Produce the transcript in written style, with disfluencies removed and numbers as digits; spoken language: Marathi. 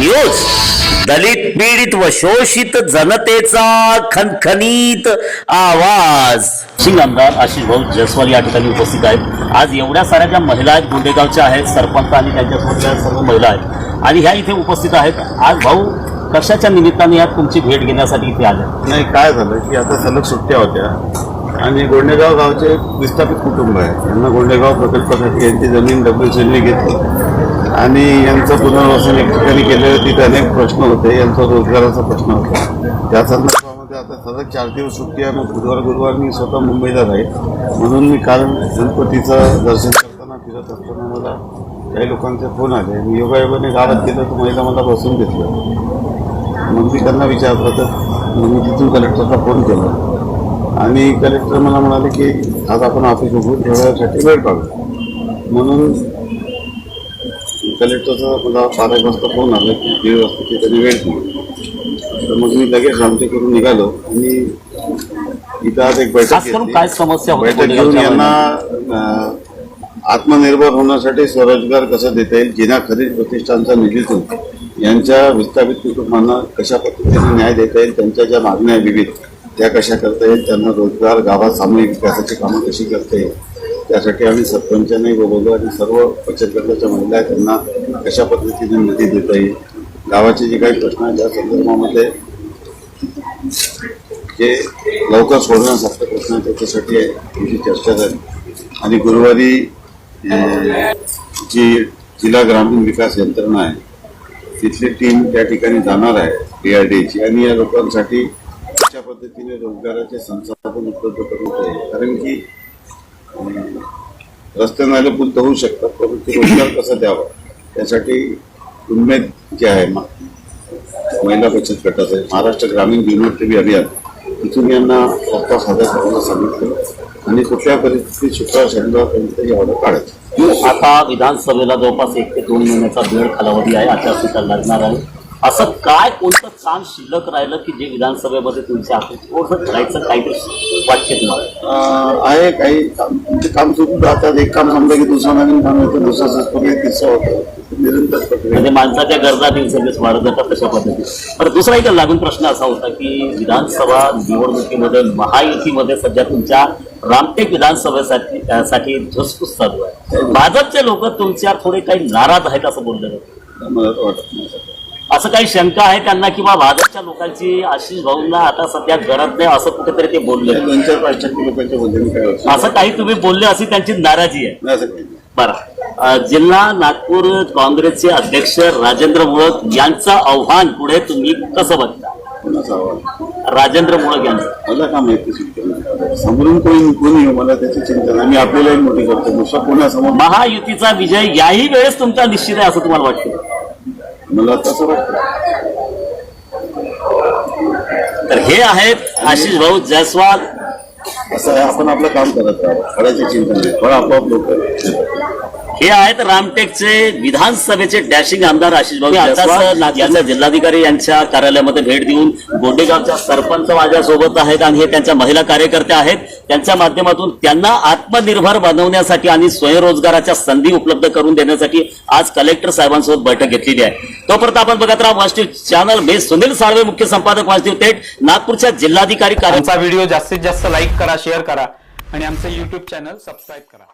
न्यूज, दलित पीडित व शोषित जनतेचा खणखणीत आवाज। आमदार आशिष भाऊ जयस्वाल या ठिकाणी उपस्थित आहेत। आज एवढ्या साऱ्या ज्या महिला आहेत गोंडेगावच्या आहेत, सरपंच आणि त्यांच्यासोबतच्या सर्व महिला आहेत आणि ह्या इथे उपस्थित आहेत। आज भाऊ कशाच्या निमित्ताने यात तुमची भेट घेण्यासाठी इथे आले? नाही, काय झालं की आता सलग सुट्ट्या होत्या आणि गोंडेगाव गावचे विस्थापित कुटुंब आहे, यांना गोंडेगाव प्रकल्पासाठी यांची जमीन WCLने घेतली आणि यांचं पुनर्वसन एक ठिकाणी केलं। तिथे अनेक प्रश्न होते, यांचा रोजगाराचा प्रश्न होता। त्या संदर्भामध्ये आता सलग 4 दिवस सुट्टी आहे। मग गुरुवार मी स्वतः मुंबईला राहील म्हणून मी काल गणपतीचं दर्शन करताना फिरत असताना मला काही लोकांचे फोन आले। मी योगायोगाने गावात गेलो तर महिला मला बसून घेतलं। मग मी त्यांना विचारलं तर मी तिथून कलेक्टरला फोन केला आणि कलेक्टर मला म्हणाले की आज आपण ऑफिस उघडून ठेवण्यासाठी वेळ काढू। म्हणून कलेक्टरचा मला 12 वाजता फोन आला की 1:30 वाजता त्यांनी वेळ दिली। तर मग मी लगेच आमचे करून निघालो आणि इथं आज एक बैठक घेतली। काय समस्या बैठक घेऊन यांना आत्मनिर्भर होण्यासाठी स्वरोजगार कसा देता येईल, जिना खरीद प्रतिष्ठानच्या निधीतून यांच्या विस्थापित कुटुंबांना कशा पद्धतीने न्याय देता येईल, त्यांच्या ज्या मागण्या आहेत विविध त्या कशा करता येईल, त्यांना रोजगार, गावात सामूहिक विकासाची कामं कशी करता येईल, त्यासाठी आम्ही सरपंचांनाही बोलवलो आणि सर्व बचत गटाच्या महिला आहेत त्यांना कशा पद्धतीने निधी देता येईल, गावाचे जे काही प्रश्न आहेत त्या संदर्भामध्ये जे लवकर सोडवण्यासारखे प्रश्न आहेत त्याच्यासाठी आमची चर्चा झाली। आणि गुरुवारी जी जिल्हा ग्रामीण विकास यंत्रणा आहे तिथली टीम त्या ठिकाणी जाणार आहे BRDची आणि या लोकांसाठी कशा पद्धतीने रोजगाराचे संसाधन उपलब्ध करून द्यावे। कारण की रस्ते नाले पूल तर होऊ शकतात, परंतु रोजगार कसा द्यावा त्यासाठी उन्मेद जे आहे महिला बचत गटाचे महाराष्ट्र ग्रामीण जीवनोत्तमी अभियान तिथून यांना प्रस्ताव सादर करायला सांगितलं आणि कुठल्या परिस्थितीत शुक्रवार शनिवारपर्यंत ही ऑर्डर काढायची। आता विधानसभेला जवळपास 1 ते 2 महिन्याचा वेळ कालावधी आहे, आचारसंहिता लागणार आहे। असं काय कोणतं काम शिल्लक राहिलं की जे विधानसभेमध्ये तुमच्या हातात करायचं काहीतरी वाटते तुम्हाला? आहे काही काम सुरू राहतात। एक काम समजा की दुसरं नवीन काम येतं, दुसरा सुरू तिसरं होतं, निरंतर प्रक्रिया। म्हणजे माणसाच्या गरजा दिवसेंदिवस वाढत जातात तशा पद्धतीने। पण दुसरा एक लागून प्रश्न असा होता की विधानसभा निवडणुकीमध्ये महायुतीमध्ये सध्या तुमच्या रामटेक विधानसभेसाठी धुसफूस चालू आहे। भाजपचे लोक तुमच्या थोडे काही नाराज आहेत असं बोललं जातं। मला वाटत नाही असं काही शंका आहे त्यांना किंवा भाजपच्या लोकांची आशिष भाऊंना आता सध्या गरज नाही असं कुठेतरी ते बोलले? 2-4% लोकांच्या बोलण्याने काय असं काही तुम्ही बोलले अशी त्यांची नाराजी आहे? नाही, असं काही नाही। बरं, जिल्हा नागपूर काँग्रेसचे अध्यक्ष राजेंद्र मुळक यांचं आव्हान पुढे तुम्ही कसं बघता? कोणाचं आव्हान? राजेंद्र मुळक यांचं मला का माहिती समोरून कोणी मला त्याची चिंता नाही। मी आपल्यालाही मोठी करतो, दुसरा कोणासमोर महायुतीचा विजय याही वेळेस तुमचा निश्चित आहे असं तुम्हाला वाटतं? मला तसं वाटतं। तर हे आहेत आशिष भाऊ जयस्वाल। असं आहे, आपण आपलं काम करत राहू, फळाची चिंता नाही, फळ आपोआप लोक। हे आहेत रामटेकचे विधानसभेचे डॅशिंग आमदार आशिष भाऊ जयस्वाल यांच्या जिल्हाधिकारी यांच्या कार्यालयामध्ये भेट देऊन गोंडेगावच्या सरपंच माझ्यासोबत आहेत आणि हे त्यांच्या महिला कार्यकर्त्या आहेत। त्यांच्या माध्यमातून त्यांना आत्मनिर्भर बनवण्यासाठी आणि स्वयंरोजगाराच्या संधी उपलब्ध करून देण्यासाठी आज कलेक्टर साहेबांसोबत बैठक घेतलेली आहे। तोपर्यंत आपण बघत राहा वास्तव चॅनल। मी सुनील साळवे, मुख्य संपादक वास्तव थेट नागपूरच्या जिल्हाधिकारी कार्यालयाचा व्हिडिओ जास्तीत जास्त लाईक करा, शेअर करा आणि आमचे YouTube चॅनल सबस्क्राईब करा।